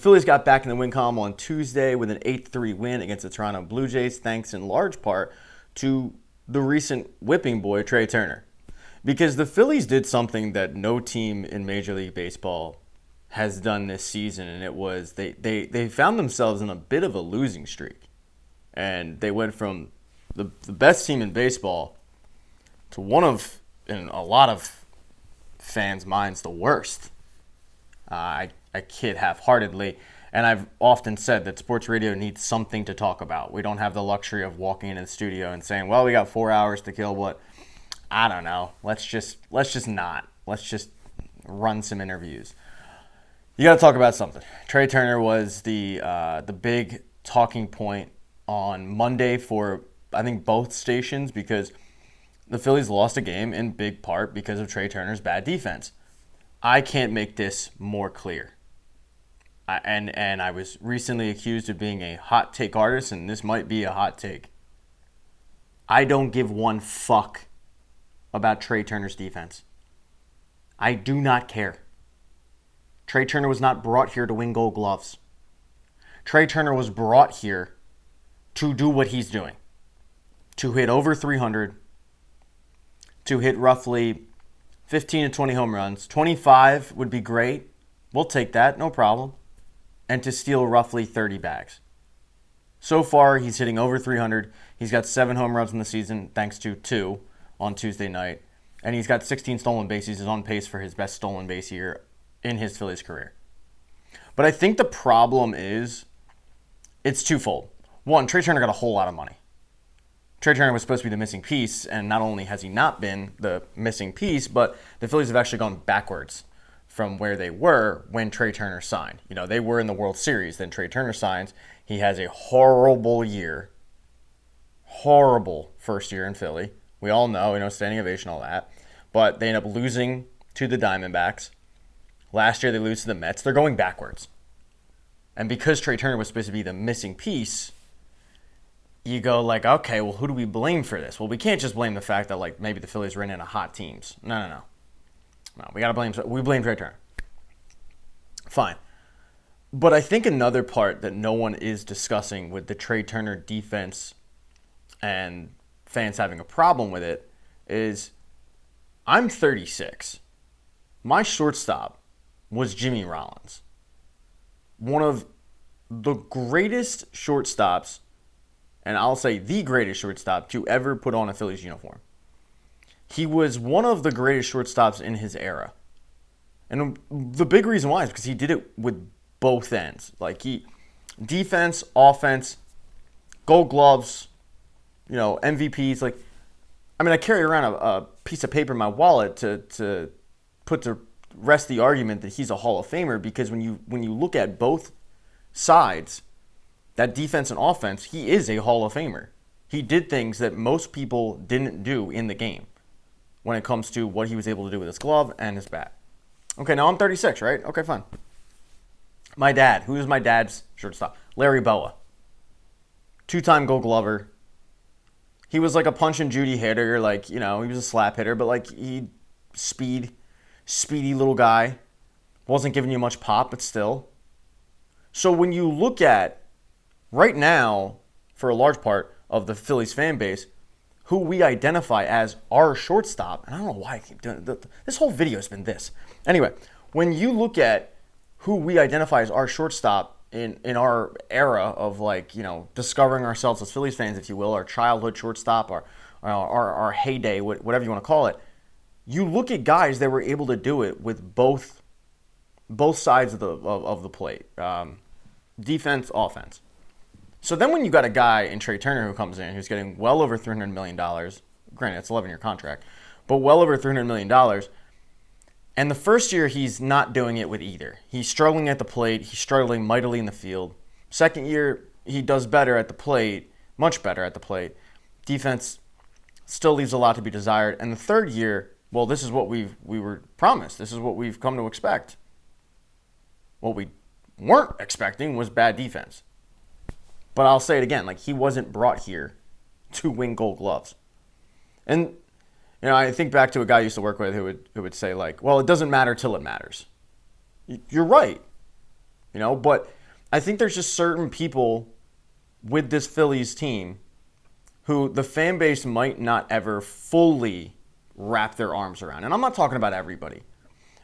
Phillies got back in the win column on Tuesday with an 8-3 win against the Toronto Blue Jays, thanks in large part to the recent whipping boy, Trea Turner. Because the Phillies did something that no team in Major League Baseball has done this season, and it was they found themselves in a bit of a losing streak. And they went from the best team in baseball to one of, in a lot of fans' minds, the worst. I kid half-heartedly, and I've often said that sports radio needs something to talk about. We don't have the luxury of walking into the studio and saying, well, we got 4 hours to kill, but I don't know. Let's just not. Let's just run some interviews. You got to talk about something. Trea Turner was the big talking point on Monday for, I think, both stations, because the Phillies lost a game in big part because of Trea Turner's bad defense. I can't make this more clear. And I was recently accused of being a hot take artist, and this might be a hot take. I don't give one fuck about Trea Turner's defense. I do not care. Trea Turner was not brought here to win Gold Gloves. Trea Turner was brought here to do what he's doing. To hit over 300, to hit roughly 15 to 20 home runs. 25 would be great. We'll take that, no problem. And to steal roughly 30 bags. So far, he's hitting over 300. He's got 7 home runs in the season, thanks to 2 on Tuesday night. And he's got 16 stolen bases. He's on pace for his best stolen base year in his Phillies career. But I think the problem is, it's twofold. One, Trea Turner got a whole lot of money. Trea Turner was supposed to be the missing piece, and not only has he not been the missing piece, but the Phillies have actually gone backwards from where they were when Trea Turner signed. You know, they were in the World Series, then Trea Turner signs. He has a horrible year. Horrible first year in Philly. We all know, standing ovation, all that. But they end up losing to the Diamondbacks. Last year they lose to the Mets. They're going backwards. And because Trea Turner was supposed to be the missing piece, you go like, okay, well, who do we blame for this? Well, we can't just blame the fact that maybe the Phillies ran into hot teams. No. We got to blame Trea Turner. Fine. But I think another part that no one is discussing with the Trea Turner defense and fans having a problem with it is, I'm 36. My shortstop was Jimmy Rollins. One of the greatest shortstops, and I'll say the greatest shortstop to ever put on a Phillies uniform. He was one of the greatest shortstops in his era. And the big reason why is because he did it with both ends. Defense, offense, Gold Gloves, MVPs. I carry around a piece of paper in my wallet to put to rest the argument that he's a Hall of Famer, because when you look at both sides, that defense and offense, he is a Hall of Famer. He did things that most people didn't do in the game when it comes to what he was able to do with his glove and his bat. Okay, now I'm 36, right? Okay, fine. My dad. Who is my dad's shortstop? Larry Boa. 2-time Gold Glover. He was like a punch and Judy hitter. He was a slap hitter, but he speedy little guy. Wasn't giving you much pop, but still. So when you look at, right now, for a large part of the Phillies fan base, who we identify as our shortstop, and I don't know why I keep doing it. This whole video has been this. Anyway, when you look at who we identify as our shortstop in our era of discovering ourselves as Phillies fans, if you will, our childhood shortstop, our heyday, whatever you want to call it, you look at guys that were able to do it with both sides of the plate, defense, offense. So then when you got a guy in Trea Turner who comes in who's getting well over $300 million, granted it's an 11-year contract, but well over $300 million, and the first year he's not doing it with either. He's struggling at the plate. He's struggling mightily in the field. Second year, he does better at the plate, much better at the plate. Defense still leaves a lot to be desired. And the third year, well, this is what we were promised. This is what we've come to expect. What we weren't expecting was bad defense. But I'll say it again, he wasn't brought here to win Gold Gloves. And I think back to a guy I used to work with who would say well, it doesn't matter till it matters. You're right. But I think there's just certain people with this Phillies team who the fan base might not ever fully wrap their arms around. And I'm not talking about everybody.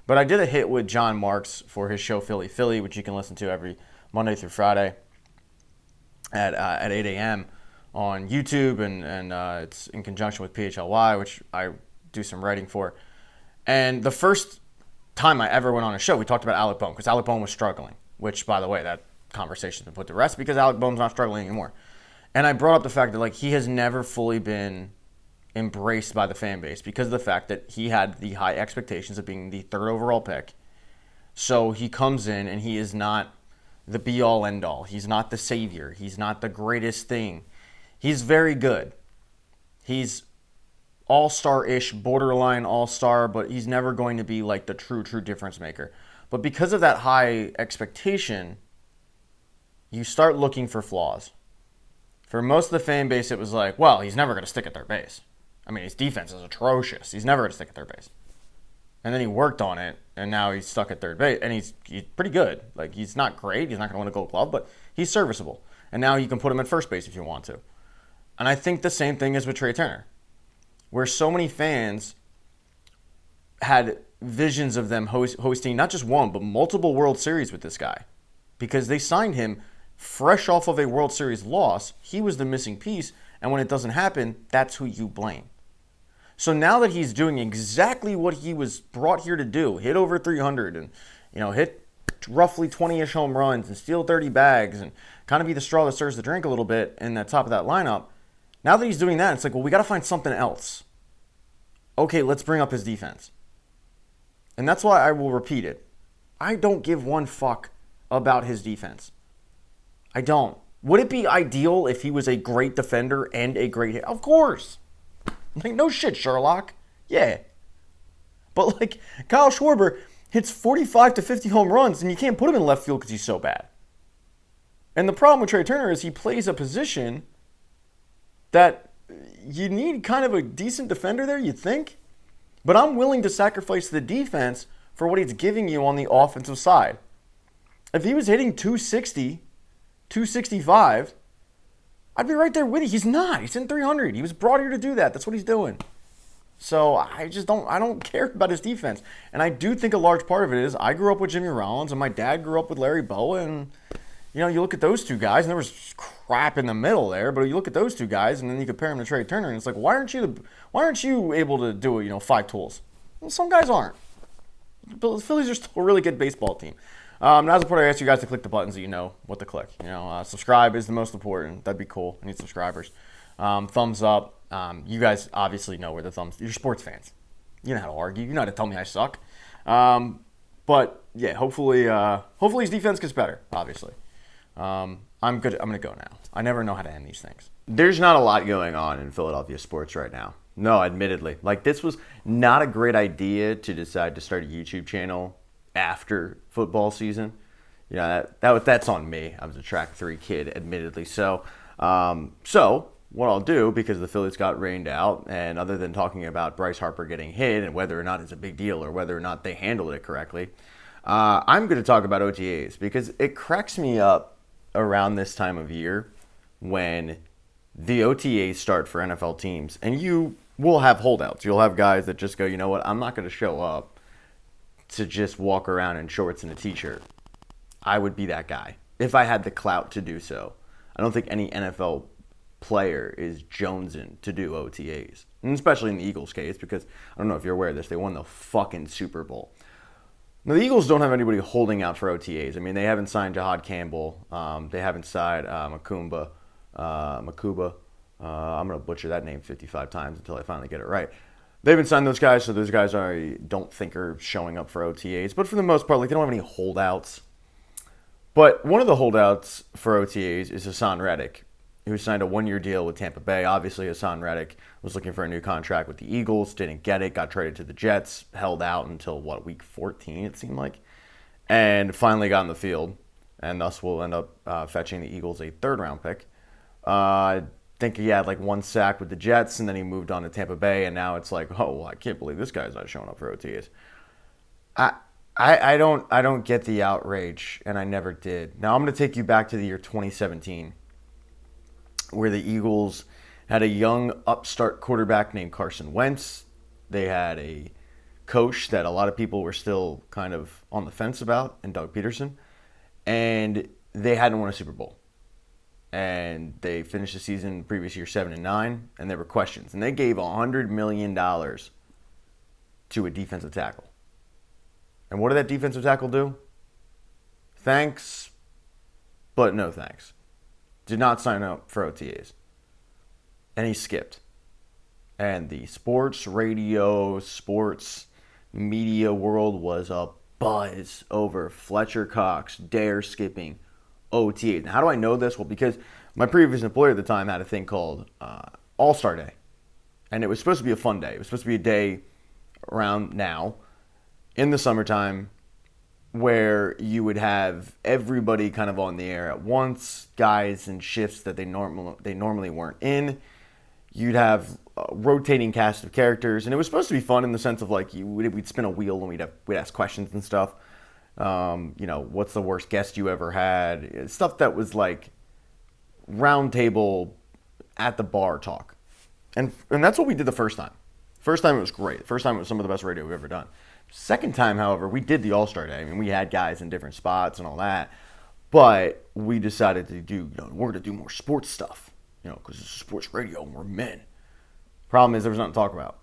But I did a hit with John Marks for his show Philly Philly, which you can listen to every Monday through Friday at 8 a.m. on YouTube, and it's in conjunction with PHLY, which I do some writing for. And the first time I ever went on a show, we talked about Alec Bohm, because Alec Bohm was struggling, which, by the way, that conversation's been put to rest because Alec Bohm's not struggling anymore. And I brought up the fact that like he has never fully been embraced by the fan base because of the fact that he had the high expectations of being the third overall pick. So he comes in and he is not the be-all, end-all. He's not the savior. He's not the greatest thing. He's very good. He's all-star-ish, borderline all-star, but he's never going to be like the true difference maker. But because of that high expectation, you start looking for flaws. For most of the fan base, it was like, well, he's never going to stick at third base. I mean, his defense is atrocious. He's never going to stick at third base. And then he worked on it, and now he's stuck at third base, and he's pretty good. Like, he's not great. He's not going to win a Gold Glove, but he's serviceable. And now you can put him at first base if you want to. And I think the same thing is with Trea Turner, where so many fans had visions of them hosting not just one, but multiple World Series with this guy because they signed him fresh off of a World Series loss. He was the missing piece, and when it doesn't happen, that's who you blame. So now that he's doing exactly what he was brought here to do, hit over 300 and hit roughly 20-ish home runs and steal 30 bags and kind of be the straw that stirs the drink a little bit in the top of that lineup, now that he's doing that, it's like, well, we got to find something else. Okay, let's bring up his defense. And that's why I will repeat it. I don't give one fuck about his defense. I don't. Would it be ideal if he was a great defender and a great hitter? Of course. Like, no shit, Sherlock. Yeah. But, like, Kyle Schwarber hits 45 to 50 home runs, and you can't put him in left field because he's so bad. And the problem with Trea Turner is he plays a position that you need kind of a decent defender there, you'd think. But I'm willing to sacrifice the defense for what he's giving you on the offensive side. If he was hitting 260, 265, I'd be right there with you. He's not. He's in 300. He was brought here to do that. That's what he's doing. So I don't care about his defense. And I do think a large part of it is I grew up with Jimmy Rollins and my dad grew up with Larry Bowa. And, you look at those two guys and there was crap in the middle there. But you look at those two guys and then you compare them to Trea Turner and it's like, why aren't you able to do it, 5 tools? Well, some guys aren't. But the Phillies are still a really good baseball team. Now's the part I ask you guys to click the buttons that you know what to click. Subscribe is the most important. That'd be cool. I need subscribers. Thumbs up. You guys obviously know where the thumbs. You're sports fans. You know how to argue. You know how to tell me I suck. But yeah, hopefully his defense gets better. Obviously, I'm good. I'm gonna go now. I never know how to end these things. There's not a lot going on in Philadelphia sports right now. No, admittedly. Like, this was not a great idea to decide to start a YouTube channel after football season. That's on me. I was a track 3 kid, admittedly. So what I'll do, because the Phillies got rained out, and other than talking about Bryce Harper getting hit and whether or not it's a big deal or whether or not they handled it correctly, I'm going to talk about OTAs because it cracks me up around this time of year when the OTAs start for NFL teams, and you will have holdouts. You'll have guys that just go, you know what, I'm not going to show up to just walk around in shorts and a t-shirt. I would be that guy if I had the clout to do so. I don't think any NFL player is jonesing to do OTAs, and especially in the Eagles' case, because I don't know if you're aware of this, they won the fucking Super Bowl. Now, the Eagles don't have anybody holding out for OTAs. I mean, they haven't signed Jahad Campbell. They haven't signed Makuba. I'm going to butcher that name 55 times until I finally get it right. They haven't signed those guys, so those guys I don't think are showing up for OTAs. But for the most part, they don't have any holdouts. But one of the holdouts for OTAs is Hassan Reddick, who signed a 1-year deal with Tampa Bay. Obviously, Hassan Reddick was looking for a new contract with the Eagles, didn't get it, got traded to the Jets, held out until, week 14, it seemed like, and finally got in the field, and thus will end up fetching the Eagles a 3rd-round pick. I think he had 1 sack with the Jets, and then he moved on to Tampa Bay, and now it's like, oh, well, I can't believe this guy's not showing up for OTAs. I don't get the outrage, and I never did. Now I'm going to take you back to the year 2017, where the Eagles had a young upstart quarterback named Carson Wentz. They had a coach that a lot of people were still kind of on the fence about, and Doug Peterson, and they hadn't won a Super Bowl. And they finished the season the previous year 7-9, and there were questions. And they gave $100 million to a defensive tackle. And what did that defensive tackle do? Thanks, but no thanks. Did not sign up for OTAs. And he skipped. And the sports radio, sports media world was a buzz over Fletcher Cox dare skipping OTAs. Now, how do I know this? Well, because my previous employer at the time had a thing called All-Star Day. And it was supposed to be a fun day. It was supposed to be a day around now in the summertime where you would have everybody kind of on the air at once, guys in shifts that they normally weren't in. You'd have a rotating cast of characters, and it was supposed to be fun in the sense of like we'd spin a wheel and we'd ask questions and stuff. What's the worst guest you ever had? Stuff that was like round table at the bar talk. And that's what we did the first time. First time it was great. The first time it was some of the best radio we've ever done. Second time, however, we did the All-Star Day. I mean, we had guys in different spots and all that. But we decided to do, we're going to do more sports stuff, because it's sports radio and we're men. Problem is there was nothing to talk about.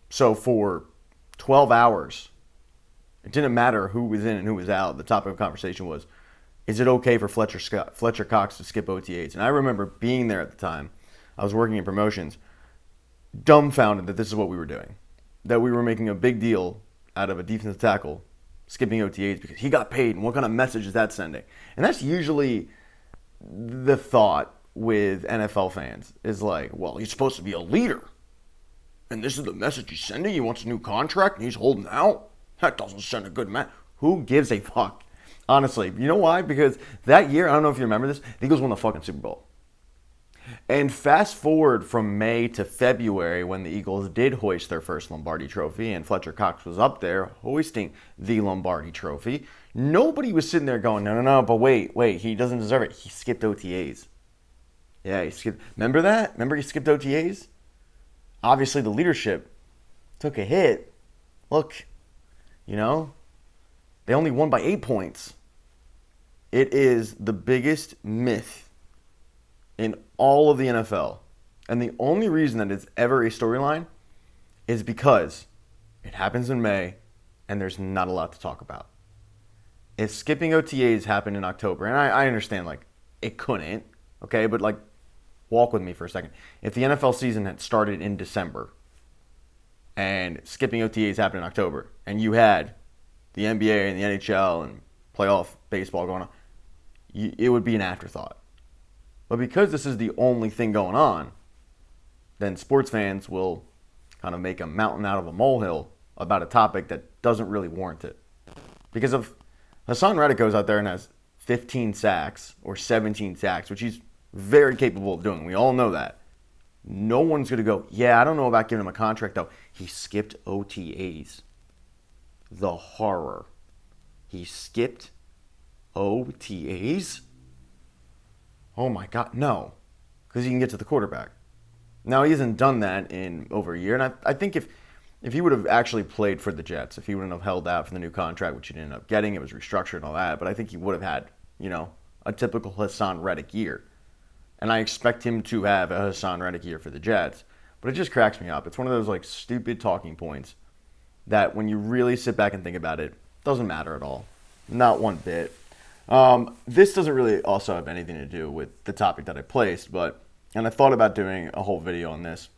So for 12 hours, it didn't matter who was in and who was out. The topic of conversation was, is it okay for Fletcher Cox to skip OTAs? And I remember being there at the time. I was working in promotions, dumbfounded that this is what we were doing. That we were making a big deal out of a defensive tackle skipping OTAs because he got paid, and what kind of message is that sending? And that's usually the thought with NFL fans is like, well, he's supposed to be a leader, and this is the message he's sending. He wants a new contract, and he's holding out. That doesn't send a good message. Who gives a fuck? Honestly, you know why? Because that year, I don't know if you remember this, the Eagles won the fucking Super Bowl. And fast forward from May to February when the Eagles did hoist their first Lombardi trophy and Fletcher Cox was up there hoisting the Lombardi trophy, nobody was sitting there going, no, but wait, he doesn't deserve it. He skipped OTAs. Yeah, he skipped. Remember that? Remember he skipped OTAs? Obviously the leadership took a hit. Look, they only won by 8 points. It is the biggest myth in all of the NFL. And the only reason that it's ever a storyline is because it happens in May and there's not a lot to talk about. If skipping OTAs happened in October, and I understand, it couldn't, okay? But, walk with me for a second. If the NFL season had started in December and skipping OTAs happened in October, and you had the NBA and the NHL and playoff baseball going on, it would be an afterthought. But because this is the only thing going on, then sports fans will kind of make a mountain out of a molehill about a topic that doesn't really warrant it. Because if Hassan Reddick goes out there and has 15 sacks or 17 sacks, which he's very capable of doing, we all know that, no one's going to go, yeah, I don't know about giving him a contract, though. He skipped OTAs. The horror. He skipped OTAs? Oh my God, no. Because he can get to the quarterback. Now, he hasn't done that in over a year. And I think if he would have actually played for the Jets, if he wouldn't have held out for the new contract, which he didn't end up getting, it was restructured and all that, but I think he would have had, a typical Hassan Reddick year. And I expect him to have a Hassan Reddick year for the Jets. But it just cracks me up. It's one of those, stupid talking points that when you really sit back and think about it, doesn't matter at all. Not one bit. This doesn't really also have anything to do with the topic that I placed, and I thought about doing a whole video on this.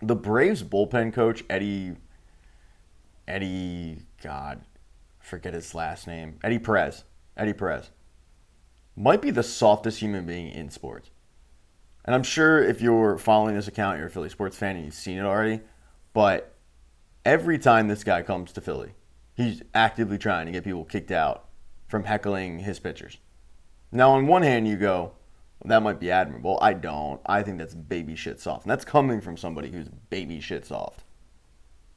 The Braves bullpen coach, Eddie, God, forget his last name, Eddie Perez, might be the softest human being in sports. And I'm sure if you're following this account, you're a Philly sports fan and you've seen it already, but every time this guy comes to Philly, he's actively trying to get people kicked out from heckling his pitchers. Now, on one hand, you go, well, that might be admirable. I don't. I think that's baby shit soft. And that's coming from somebody who's baby shit soft.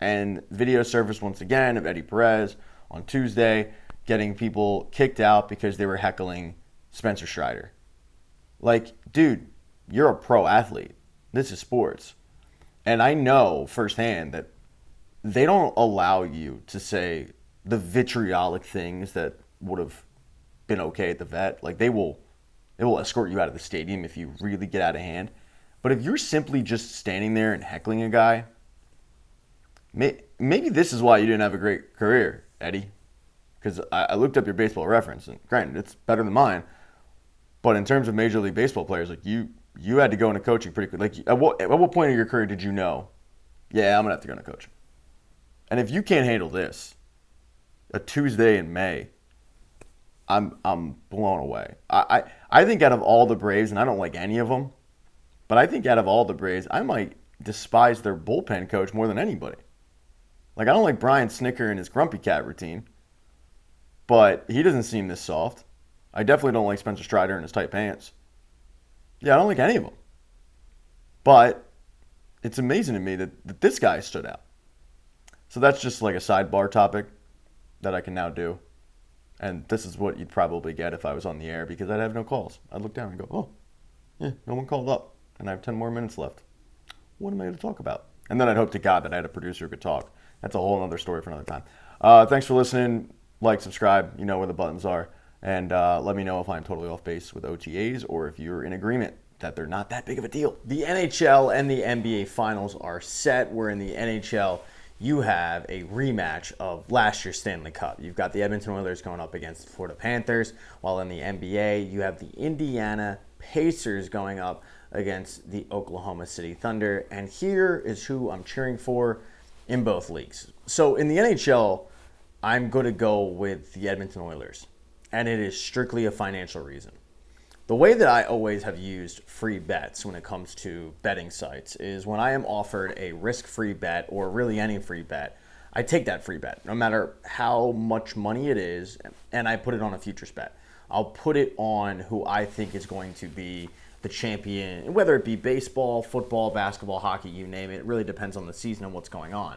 And video surfaced once again of Eddie Perez on Tuesday, getting people kicked out because they were heckling Spencer Strider. Like, dude, you're a pro athlete. This is sports. And I know firsthand that they don't allow you to say the vitriolic things that would have been okay at the vet. Like, they will escort you out of the stadium if you really get out of hand. But if you're simply just standing there and heckling a guy, maybe this is why you didn't have a great career, Eddie. Because I looked up your baseball reference, and granted, it's better than mine. But in terms of Major League Baseball players, like you had to go into coaching pretty quick. Like, at what point in your career did you know, yeah, I'm gonna have to go into coaching? And if you can't handle this, a Tuesday in May, I'm blown away. I think out of all the Braves, and I don't like any of them, but I think out of all the Braves, I might despise their bullpen coach more than anybody. Like, I don't like Brian Snicker and his grumpy cat routine, but he doesn't seem this soft. I definitely don't like Spencer Strider and his tight pants. Yeah, I don't like any of them. But it's amazing to me that this guy stood out. So that's just like a sidebar topic that I can now do. And this is what you'd probably get if I was on the air, because I'd have no calls. I'd look down and go, oh, yeah, no one called up. And I have 10 more minutes left. What am I going to talk about? And then I'd hope to God that I had a producer who could talk. That's a whole other story for another time. Thanks for listening. Like, subscribe. You know where the buttons are. And let me know if I'm totally off base with OTAs or if you're in agreement that they're not that big of a deal. The NHL and the NBA Finals are set. We're in the NHL. You have a rematch of last year's Stanley Cup. You've got the Edmonton Oilers going up against the Florida Panthers, while in the NBA, you have the Indiana Pacers going up against the Oklahoma City Thunder. And here is who I'm cheering for in both leagues. So in the NHL, I'm going to go with the Edmonton Oilers, and it is strictly a financial reason. The way that I always have used free bets when it comes to betting sites is when I am offered a risk-free bet, or really any free bet, I take that free bet, no matter how much money it is, and I put it on a futures bet. I'll put it on who I think is going to be the champion, whether it be baseball, football, basketball, hockey, you name it. It really depends on the season and what's going on.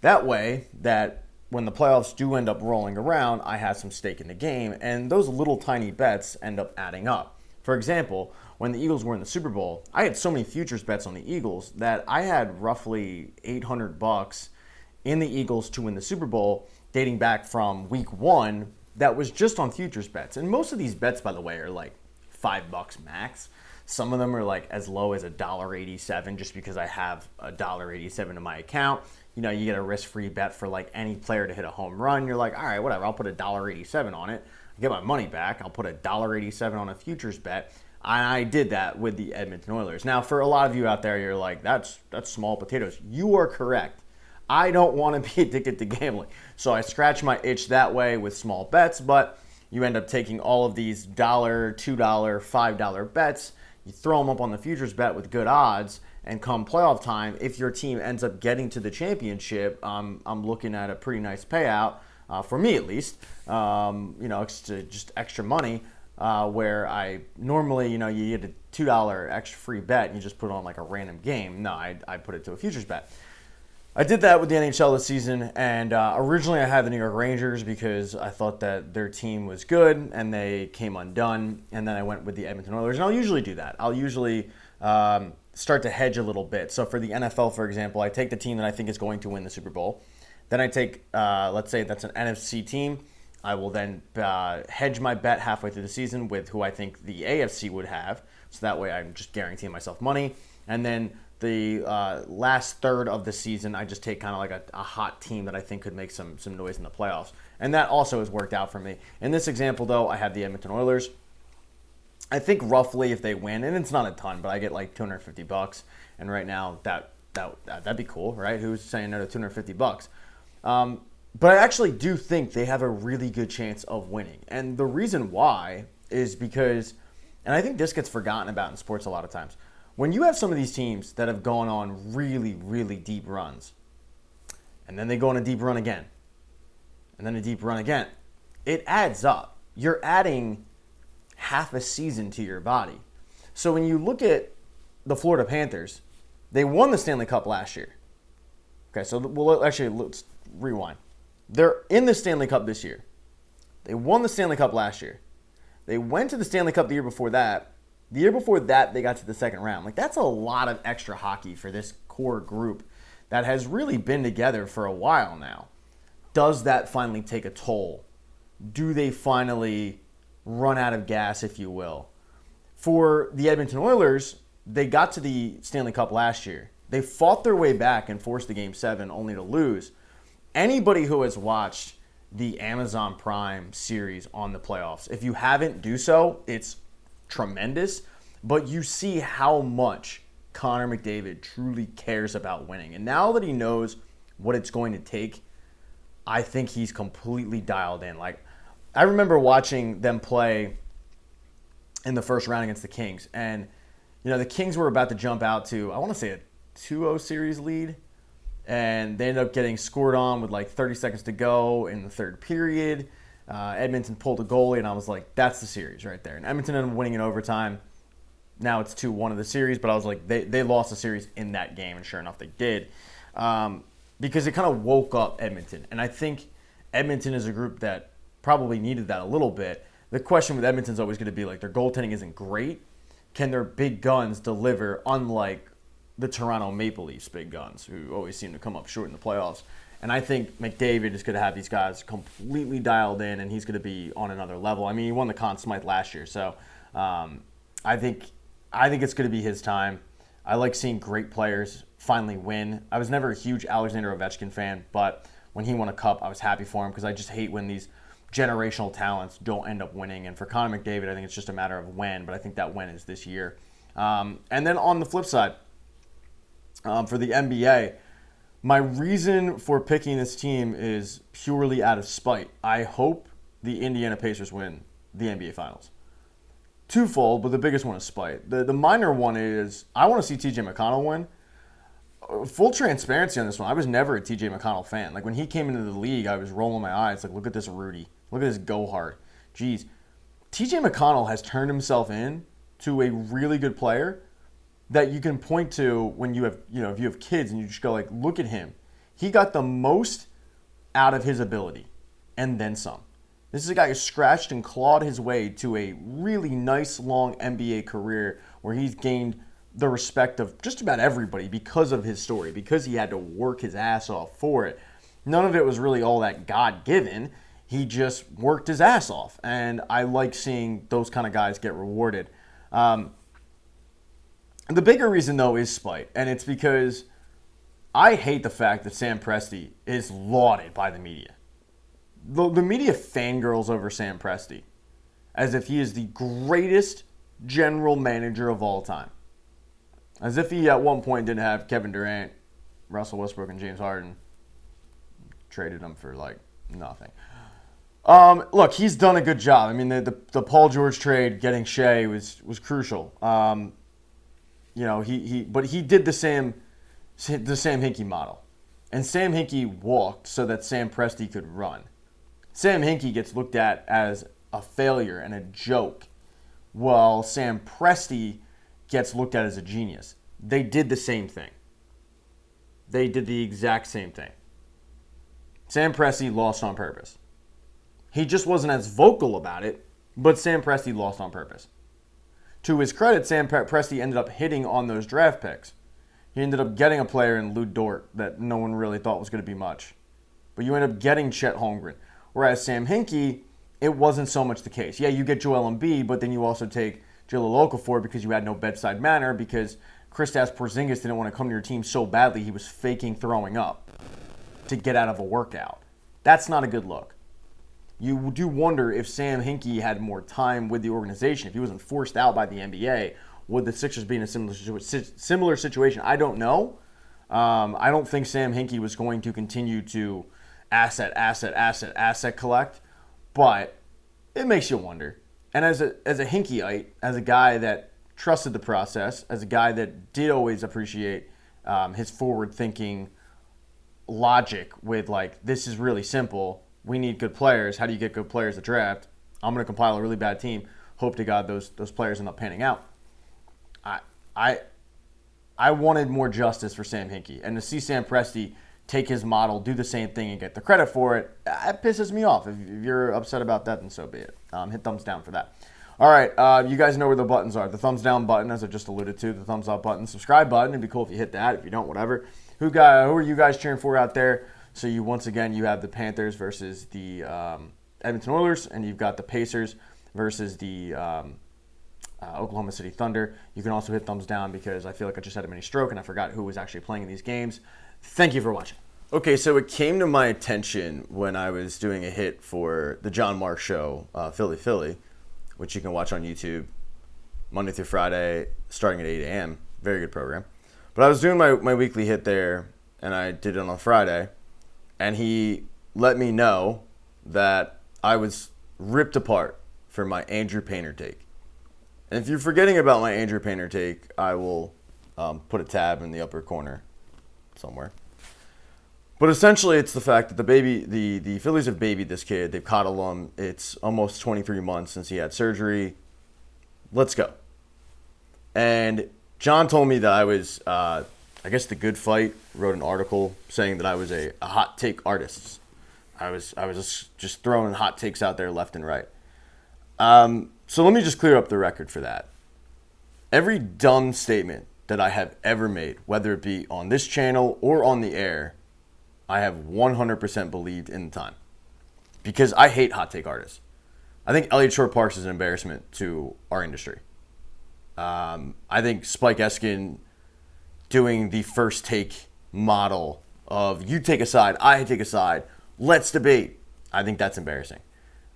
That way, that when the playoffs do end up rolling around, I have some stake in the game, and those little tiny bets end up adding up. For example, when the Eagles were in the Super Bowl, I had so many futures bets on the Eagles that I had roughly $800 in the Eagles to win the Super Bowl, dating back from week 1, that was just on futures bets. And most of these bets, by the way, are like $5 max. Some of them are like as low as $1.87, just because I have $1.87 in my account. You know, you get a risk-free bet for like any player to hit a home run. You're like, all right, whatever, I'll put $1.87 on it. I get my money back. I'll put $1.87 on a futures bet. And I did that with the Edmonton Oilers. Now, for a lot of you out there, you're like, that's small potatoes. You are correct. I don't want to be addicted to gambling. So I scratch my itch that way with small bets, but you end up taking all of these $1, $2, $5 bets, you throw them up on the futures bet with good odds, and come playoff time, if your team ends up getting to the championship, I'm looking at a pretty nice payout. For me at least, it's just extra money, where I normally, you get a $2 extra free bet and you just put it on like a random game. No, I put it to a futures bet. I did that with the NHL this season, and originally I had the New York Rangers because I thought that their team was good and they came undone, and then I went with the Edmonton Oilers, and I'll usually do that. I'll usually start to hedge a little bit. So for the NFL, for example, I take the team that I think is going to win the Super Bowl. Then I take, let's say that's an NFC team. I will then hedge my bet halfway through the season with who I think the AFC would have. So that way I'm just guaranteeing myself money. And then the last third of the season, I just take kind of like a hot team that I think could make some noise in the playoffs. And that also has worked out for me. In this example, though, I have the Edmonton Oilers. I think roughly if they win, and it's not a ton, but I get like $250. And right now, that'd be cool, right? Who's saying no to $250? But I actually do think they have a really good chance of winning. And the reason why is because, and I think this gets forgotten about in sports a lot of times, when you have some of these teams that have gone on really, really deep runs, and then they go on a deep run again, and then a deep run again, it adds up. You're adding half a season to your body. So when you look at the Florida Panthers, they won the Stanley Cup last year. Okay, so let's rewind. They're in the Stanley Cup this year. They won the Stanley Cup last year. They went to the Stanley Cup the year before that. The year before that, they got to the second round. Like, that's a lot of extra hockey for this core group that has really been together for a while now. Does that finally take a toll? Do they finally run out of gas, if you will? For the Edmonton Oilers, they got to the Stanley Cup last year. They fought their way back and forced the Game 7 only to lose. Anybody who has watched the Amazon Prime series on the playoffs, if you haven't, do so. It's tremendous. But you see how much Connor McDavid truly cares about winning. And now that he knows what it's going to take, I think he's completely dialed in. Like, I remember watching them play in the first round against the Kings. And, you know, the Kings were about to jump out to, I want to say, a 2-0 series lead. And they ended up getting scored on with like 30 seconds to go in the third period. Edmonton pulled a goalie, and I was like, that's the series right there. And Edmonton ended up winning in overtime. Now it's 2-1 of the series, but I was like, they lost the series in that game, and sure enough, they did. Because it kind of woke up Edmonton. And I think Edmonton is a group that probably needed that a little bit. The question with Edmonton is always going to be, like, their goaltending isn't great. Can their big guns deliver, unlike the Toronto Maple Leafs big guns, who always seem to come up short in the playoffs? And I think McDavid is going to have these guys completely dialed in, and he's going to be on another level. I mean, he won the Conn Smythe last year, so I think it's going to be his time. I like seeing great players finally win. I was never a huge Alexander Ovechkin fan, but when he won a cup, I was happy for him because I just hate when these generational talents don't end up winning. And for Connor McDavid, I think it's just a matter of when, but I think that when is this year. And then on the flip side, for the NBA, my reason for picking this team is purely out of spite. I hope the Indiana Pacers win the NBA Finals. Twofold, but the biggest one is spite. The minor one is I want to see TJ McConnell win. Full transparency on this one, I was never a TJ McConnell fan. Like, when he came into the league, I was rolling my eyes. Like, look at this Rudy. Look at this go hard. Jeez. TJ McConnell has turned himself in to a really good player that you can point to when you have, you know, if you have kids and you just go like, look at him. He got the most out of his ability and then some. This is a guy who scratched and clawed his way to a really nice, long NBA career where he's gained the respect of just about everybody because of his story, because he had to work his ass off for it. None of it was really all that God-given. He just worked his ass off, and I like seeing those kind of guys get rewarded. The bigger reason, though, is spite, and it's because I hate the fact that Sam Presti is lauded by the media. The media fangirls over Sam Presti as if he is the greatest general manager of all time. As if he at one point didn't have Kevin Durant, Russell Westbrook, and James Harden. Traded them for, like, nothing. Look, he's done a good job. I mean, the Paul George trade, getting Shea was crucial. You know, but he did the Sam Hinkie model. And Sam Hinkie walked so that Sam Presti could run. Sam Hinkie gets looked at as a failure and a joke, while Sam Presti gets looked at as a genius. They did the same thing. They did the exact same thing. Sam Presti lost on purpose. He just wasn't as vocal about it, but Sam Presti lost on purpose. To his credit, Sam Presti ended up hitting on those draft picks. He ended up getting a player in Lou Dort that no one really thought was going to be much. But you end up getting Chet Holmgren. Whereas Sam Hinkie, it wasn't so much the case. Yeah, you get Joel Embiid, but then you also take Jahlil Okafor because you had no bedside manner because Kristaps Porzingis didn't want to come to your team so badly he was faking throwing up to get out of a workout. That's not a good look. You do wonder if Sam Hinkie had more time with the organization, if he wasn't forced out by the NBA, would the Sixers be in a similar situation? I don't know. I don't think Sam Hinkie was going to continue to asset collect, but it makes you wonder. And as a Hinkieite, as a guy that trusted the process, as a guy that did always appreciate his forward-thinking logic with, like, this is really simple. We need good players. How do you get good players to draft? I'm going to compile a really bad team. Hope to God those players end up panning out. I wanted more justice for Sam Hinkie. And to see Sam Presti take his model, do the same thing, and get the credit for it. That pisses me off. If you're upset about that, then so be it. Hit thumbs down for that. All right, you guys know where the buttons are. The thumbs down button, as I just alluded to, the thumbs up button, subscribe button. It'd be cool if you hit that. If you don't, whatever. Who are you guys cheering for out there? So once again, you have the Panthers versus the Edmonton Oilers, and you've got the Pacers versus the Oklahoma City Thunder. You can also hit thumbs down because I feel like I just had a mini stroke and I forgot who was actually playing in these games. Thank you for watching. Okay, so it came to my attention when I was doing a hit for the John Mark Show, Philly, which you can watch on YouTube Monday through Friday, starting at 8 a.m. Very good program. But I was doing my weekly hit there, and I did it on Friday, and he let me know that I was ripped apart for my Andrew Painter take. And if you're forgetting about my Andrew Painter take, I will put a tab in the upper corner somewhere. But essentially, it's the fact that the Phillies have babied this kid. They've coddled him. It's almost 23 months since he had surgery. Let's go. And John told me that I was, I guess The Good Fight wrote an article saying that I was a hot take artist. I was just throwing hot takes out there left and right. So let me just clear up the record for that. Every dumb statement that I have ever made, whether it be on this channel or on the air, I have 100% believed in the time. Because I hate hot take artists. I think Elliott Short-Parks is an embarrassment to our industry. I think Spike Eskin doing the first take model of you take a side, I take a side, let's debate. I think that's embarrassing.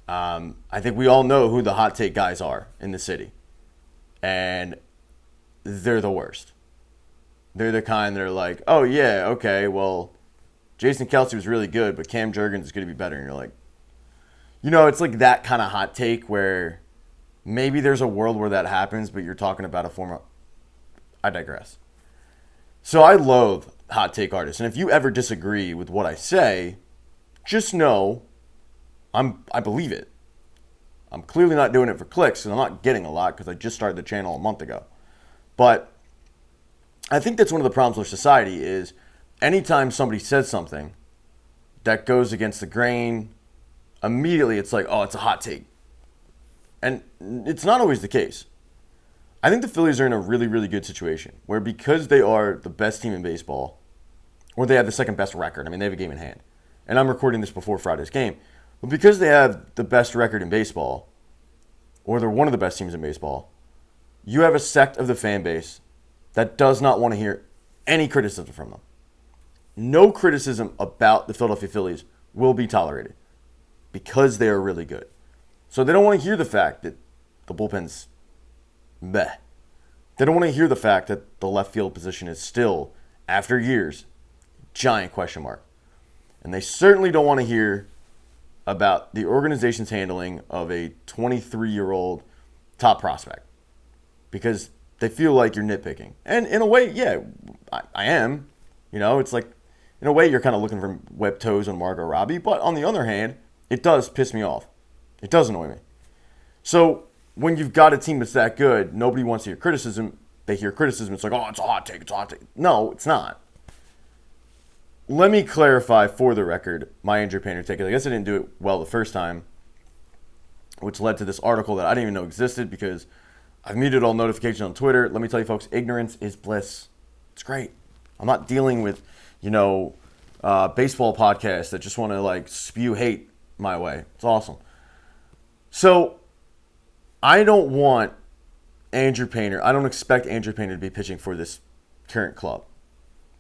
I think we all know who the hot take guys are in the city. And they're the worst. They're the kind that are like, oh yeah, okay, well, Jason Kelce was really good, but Cam Jurgens is going to be better. And you're like, it's like that kind of hot take where maybe there's a world where that happens, but you're talking about a former. I digress. So I loathe hot take artists. And if you ever disagree with what I say, just know I believe it. I'm clearly not doing it for clicks, and I'm not getting a lot because I just started the channel a month ago. But I think that's one of the problems with society is anytime somebody says something that goes against the grain, immediately it's like, oh, it's a hot take. And it's not always the case. I think the Phillies are in a really, really good situation where because they are the best team in baseball, or they have the second best record, I mean, they have a game in hand. And I'm recording this before Friday's game. But because they have the best record in baseball, or they're one of the best teams in baseball, you have a sect of the fan base that does not want to hear any criticism from them. No criticism about the Philadelphia Phillies will be tolerated because they are really good. So they don't want to hear the fact that the bullpen's meh. They don't want to hear the fact that the left field position is still, after years, giant question mark. And they certainly don't want to hear about the organization's handling of a 23-year-old top prospect because they feel like you're nitpicking. And in a way, yeah, I am. It's like, in a way, you're kind of looking for web toes on Margot Robbie. But on the other hand, it does piss me off. It does annoy me. So when you've got a team that's that good, nobody wants to hear criticism. They hear criticism. It's like, oh, it's a hot take. It's a hot take. No, it's not. Let me clarify for the record my Andrew Painter take. I guess I didn't do it well the first time, which led to this article that I didn't even know existed because I've muted all notifications on Twitter. Let me tell you, folks, ignorance is bliss. It's great. I'm not dealing with, baseball podcasts that just want to, spew hate my way. It's awesome. So I don't want Andrew Painter. I don't expect Andrew Painter to be pitching for this current club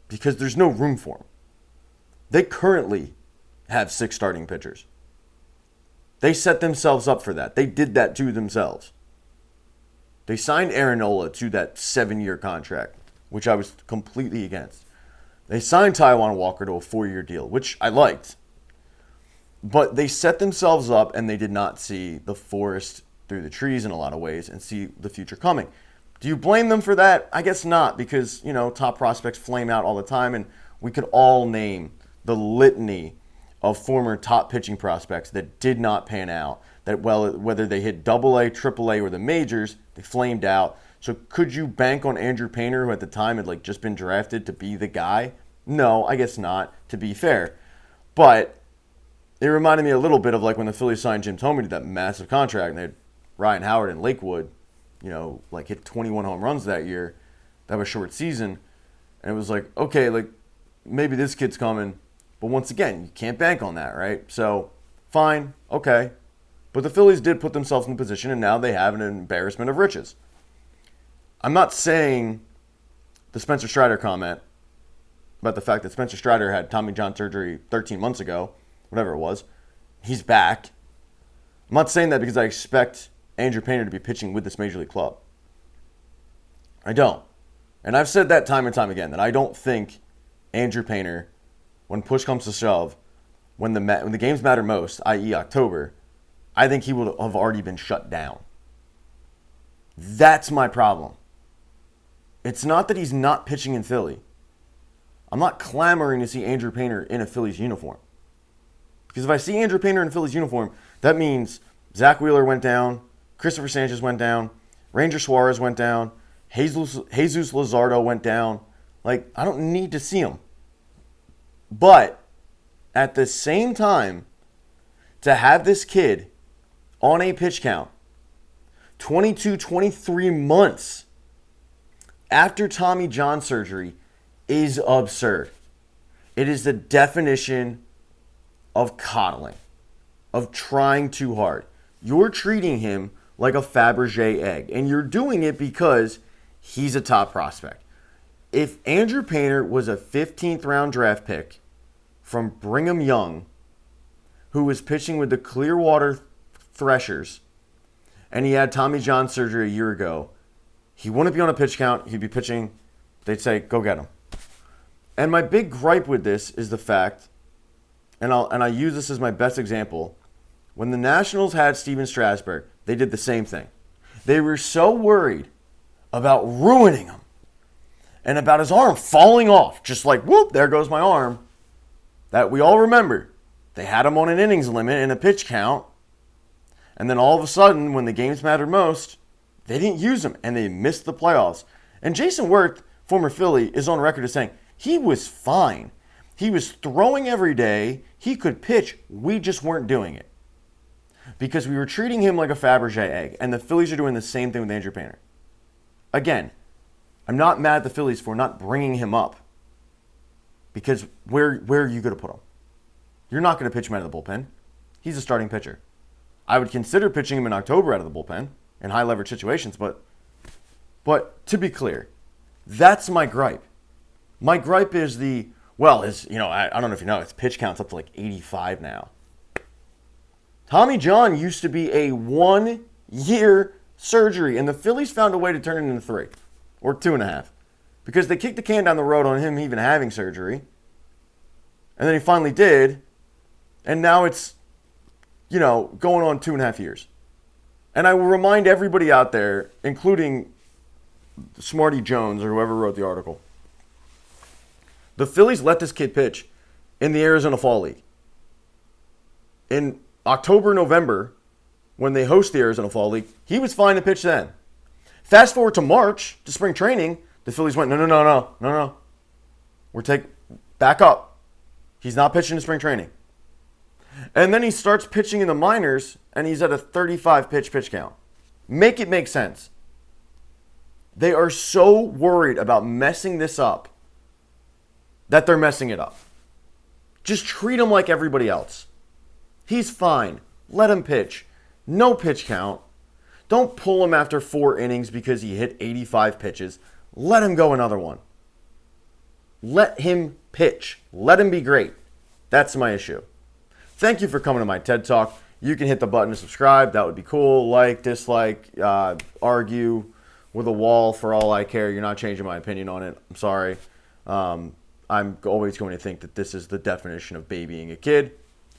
because there's no room for him. They currently have 6 starting pitchers. They set themselves up for that. They did that to themselves. They signed Aaron Nola to that 7-year contract, which I was completely against. They signed Taijuan Walker to a 4-year deal, which I liked. But they set themselves up and they did not see the forest through the trees in a lot of ways and see the future coming. Do you blame them for that? I guess not because, top prospects flame out all the time and we could all name the litany of former top pitching prospects that did not pan out, that whether they hit AA, AAA, or the majors, they flamed out. So could you bank on Andrew Painter, who at the time had just been drafted to be the guy? No, I guess not, to be fair. But it reminded me a little bit of like when the Phillies signed Jim Thome to that massive contract, and they had Ryan Howard in Lakewood, like hit 21 home runs that year. That was a short season. And it was like, okay, like maybe this kid's coming. But once again, you can't bank on that, right? So, fine, okay. But the Phillies did put themselves in the position, and now they have an embarrassment of riches. I'm not saying the Spencer Strider comment about the fact that Spencer Strider had Tommy John surgery 13 months ago, whatever it was. He's back. I'm not saying that because I expect Andrew Painter to be pitching with this major league club. I don't. And I've said that time and time again, that I don't think Andrew Painter, when push comes to shove, when the games matter most, i.e. October, I think he would have already been shut down. That's my problem. It's not that he's not pitching in Philly. I'm not clamoring to see Andrew Painter in a Phillies uniform. Because if I see Andrew Painter in a Phillies uniform, that means Zach Wheeler went down, Christopher Sanchez went down, Ranger Suarez went down, Jesus Luzardo went down. Like, I don't need to see him. But at the same time, to have this kid on a pitch count 22, 23 months after Tommy John surgery is absurd. It is the definition of coddling, of trying too hard. You're treating him like a Fabergé egg, and you're doing it because he's a top prospect. If Andrew Painter was a 15th round draft pick from Brigham Young, who was pitching with the Clearwater Threshers, and he had Tommy John surgery a year ago, he wouldn't be on a pitch count. He'd be pitching. They'd say, go get him. And my big gripe with this is the fact, and I use this as my best example, when the Nationals had Steven Strasburg, they did the same thing. They were so worried about ruining him and about his arm falling off, just like, whoop, there goes my arm, that we all remember. They had him on an innings limit and a pitch count, and then all of a sudden, when the games mattered most, they didn't use him, and they missed the playoffs. And Jason Wirth, former Philly, is on record as saying he was fine. He was throwing every day. He could pitch. We just weren't doing it because we were treating him like a Fabergé egg, and the Phillies are doing the same thing with Andrew Painter. Again, I'm not mad at the Phillies for not bringing him up because where are you going to put him? You're not going to pitch him out of the bullpen. He's a starting pitcher. I would consider pitching him in October out of the bullpen in high leverage situations, but to be clear, that's my gripe. My gripe is I don't know if you know, its pitch count's up to like 85 now. Tommy John used to be a 1-year surgery, and the Phillies found a way to turn it into 3 or 2.5 because they kicked the can down the road on him even having surgery. And then he finally did, and now it's, going on 2.5 years. And I will remind everybody out there, including Smarty Jones or whoever wrote the article, the Phillies let this kid pitch in the Arizona Fall League. In October, November, when they host the Arizona Fall League, he was fine to pitch then. Fast forward to March, to spring training, the Phillies went, no. Back up. He's not pitching in spring training. And then he starts pitching in the minors, and he's at a 35-pitch pitch count. Make it make sense. They are so worried about messing this up that they're messing it up. Just treat him like everybody else. He's fine. Let him pitch. No pitch count. Don't pull him after 4 innings because he hit 85 pitches. Let him go another one. Let him pitch. Let him be great. That's my issue. Thank you for coming to my TED Talk. You can hit the button to subscribe. That would be cool. Like, dislike, argue with a wall for all I care. You're not changing my opinion on it. I'm sorry. I'm always going to think that this is the definition of babying a kid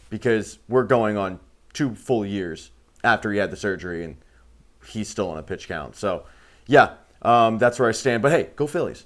because we're going on 2 full years after he had the surgery and he's still on a pitch count. So, yeah, that's where I stand. But hey, go Phillies.